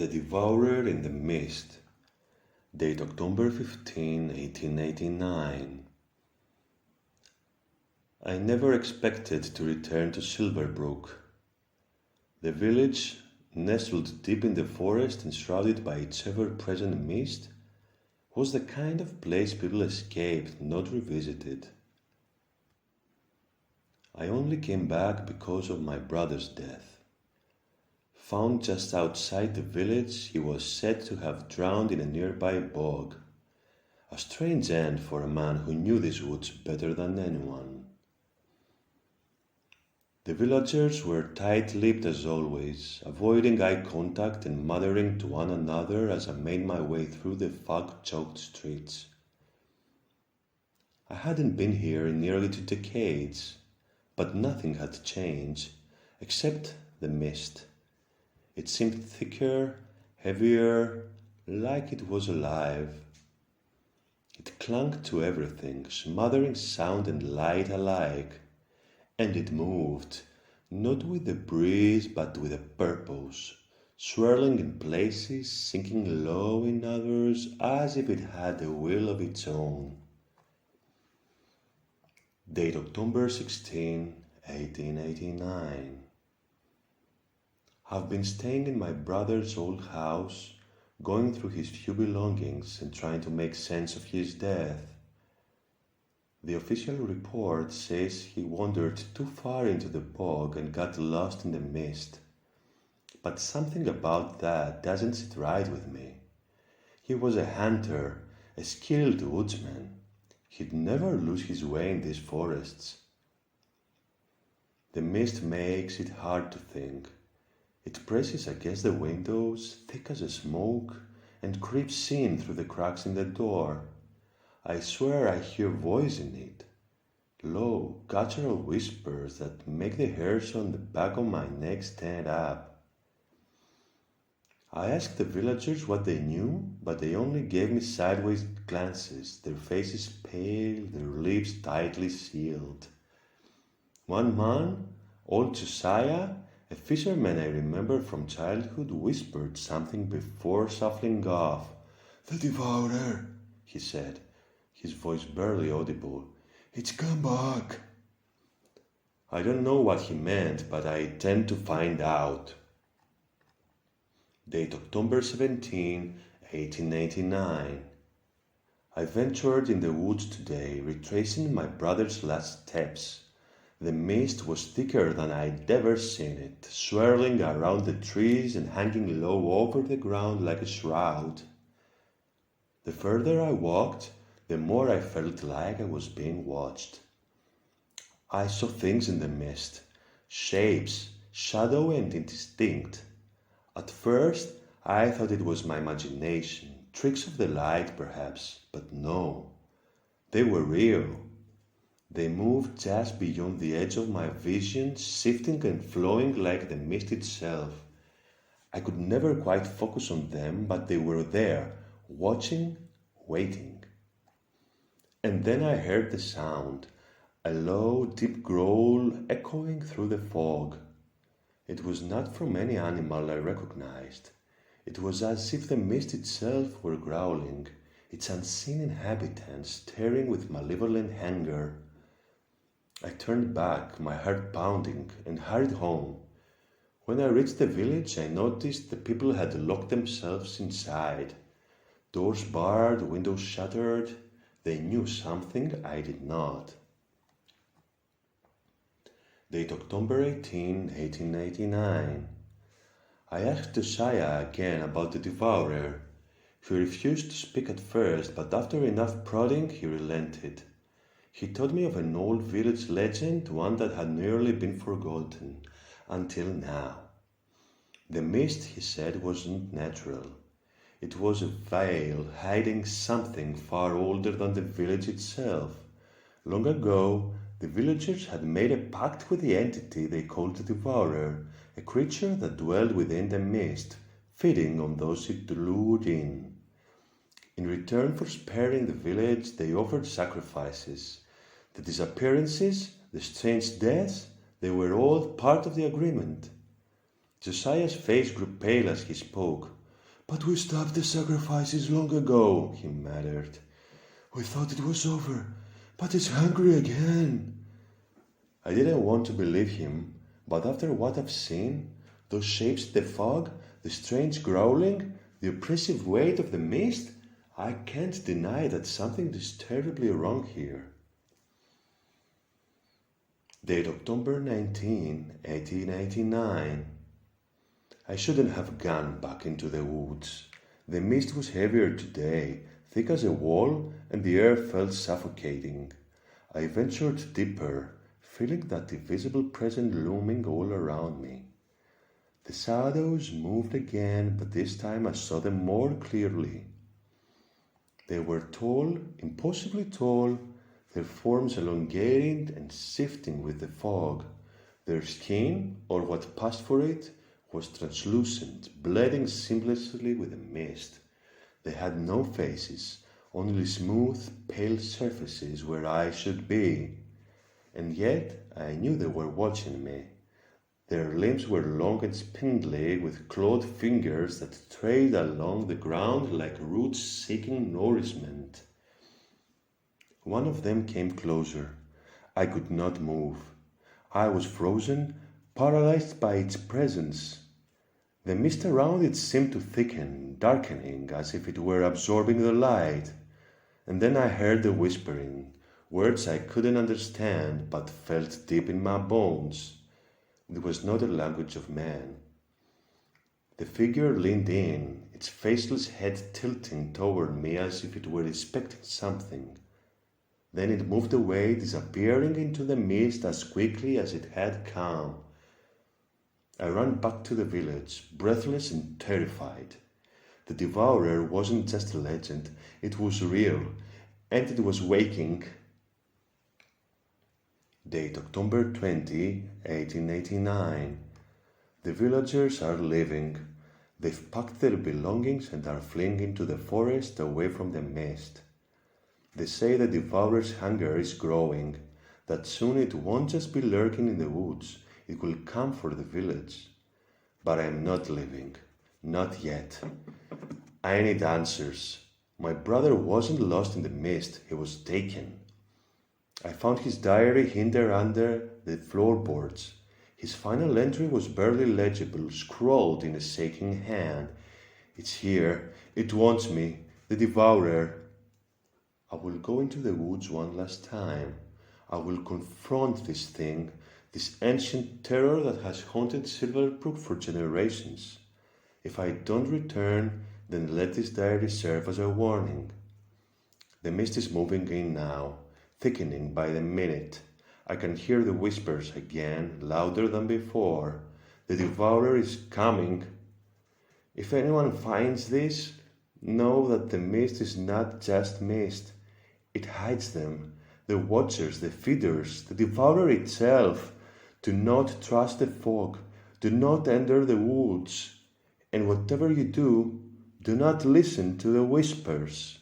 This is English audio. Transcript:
The Devourer in the Mist. Date October 15, 1889. I never expected to return to Silverbrook. The village, nestled deep in the forest and shrouded by its ever-present mist, was the kind of place people escaped, not revisited. I only came back because of my brother's death. Found just outside the village, he was said to have drowned in a nearby bog. A strange end for a man who knew these woods better than anyone. The villagers were tight-lipped as always, avoiding eye contact and muttering to one another as I made my way through the fog-choked streets. I hadn't been here in nearly 2 decades, but nothing had changed except the mist. It seemed thicker, heavier, like it was alive. It clung to everything, smothering sound and light alike. And it moved, not with the breeze but with a purpose, swirling in places, sinking low in others, as if it had a will of its own. Date October 16, 1889. I've been staying in my brother's old house, going through his few belongings and trying to make sense of his death. The official report says he wandered too far into the bog and got lost in the mist. But something about that doesn't sit right with me. He was a hunter, a skilled woodsman. He'd never lose his way in these forests. The mist makes it hard to think. It presses against the windows, thick as a smoke, and creeps in through the cracks in the door. I swear I hear voice in it, low, guttural whispers that make the hairs on the back of my neck stand up. I asked the villagers what they knew, but they only gave me sideways glances, their faces pale, their lips tightly sealed. One man, old Josiah, a fisherman I remember from childhood, whispered something before shuffling off. "The Devourer," he said, his voice barely audible. "It's come back." I don't know what he meant, but I intend to find out. Date October 17, 1889. I ventured in the woods today, retracing my brother's last steps. The mist was thicker than I'd ever seen it, swirling around the trees and hanging low over the ground like a shroud. The further I walked, the more I felt like I was being watched. I saw things in the mist, shapes, shadowy and indistinct. At first, I thought it was my imagination, tricks of the light perhaps, but no, they were real. They moved just beyond the edge of my vision, shifting and flowing like the mist itself. I could never quite focus on them, but they were there, watching, waiting. And then I heard the sound, a low, deep growl echoing through the fog. It was not from any animal I recognized. It was as if the mist itself were growling, its unseen inhabitants staring with malevolent anger. I turned back, my heart pounding, and hurried home. When I reached the village, I noticed the people had locked themselves inside. Doors barred, windows shuttered. They knew something I did not. Date October 18, 1889. I asked Josiah again about the Devourer. He refused to speak at first, but after enough prodding, he relented. He told me of an old village legend, one that had nearly been forgotten, until now. The mist, he said, wasn't natural. It was a veil hiding something far older than the village itself. Long ago, the villagers had made a pact with the entity they called the Devourer, a creature that dwelled within the mist, feeding on those it lured in. In return for sparing the village, they offered sacrifices. The disappearances, the strange deaths, they were all part of the agreement. Josiah's face grew pale as he spoke. "But we stopped the sacrifices long ago," he muttered. "We thought it was over, but it's hungry again." I didn't want to believe him, but after what I've seen, those shapes in the fog, the strange growling, the oppressive weight of the mist, I can't deny that something is terribly wrong here. Date October 19, 1889. I shouldn't have gone back into the woods. The mist was heavier today, thick as a wall, and the air felt suffocating. I ventured deeper, feeling that invisible presence looming all around me. The shadows moved again, but this time I saw them more clearly. They were tall, impossibly tall, their forms elongated and shifting with the fog. Their skin, or what passed for it, was translucent, blending seamlessly with the mist. They had no faces, only smooth, pale surfaces where I should be. And yet I knew they were watching me. Their limbs were long and spindly, with clawed fingers that trailed along the ground like roots seeking nourishment. One of them came closer. I could not move. I was frozen, paralyzed by its presence. The mist around it seemed to thicken, darkening, as if it were absorbing the light. And then I heard the whispering, words I couldn't understand but felt deep in my bones. It was not the language of man. The figure leaned in, its faceless head tilting toward me as if it were expecting something. Then it moved away, disappearing into the mist as quickly as it had come. I ran back to the village, breathless and terrified. The Devourer wasn't just a legend, it was real, and it was waking. Date October 20, 1889. The villagers are leaving. They've packed their belongings and are fleeing into the forest away from the mist. They say the Devourer's hunger is growing, that soon it won't just be lurking in the woods, it will come for the village. But I am not leaving, not yet. I need answers. My brother wasn't lost in the mist, he was taken. I found his diary hidden under the floorboards. His final entry was barely legible, scrawled in a shaking hand. It's here, it wants me, the Devourer. I will go into the woods one last time. I will confront this thing, this ancient terror that has haunted Silverbrook for generations. If I don't return, then let this diary serve as a warning. The mist is moving in now, thickening by the minute. I can hear the whispers again, louder than before. The Devourer is coming. If anyone finds this, know that the mist is not just mist. It hides them, the watchers, the feeders, the Devourer itself. Do not trust the fog. Do not enter the woods. And whatever you do, do not listen to the whispers.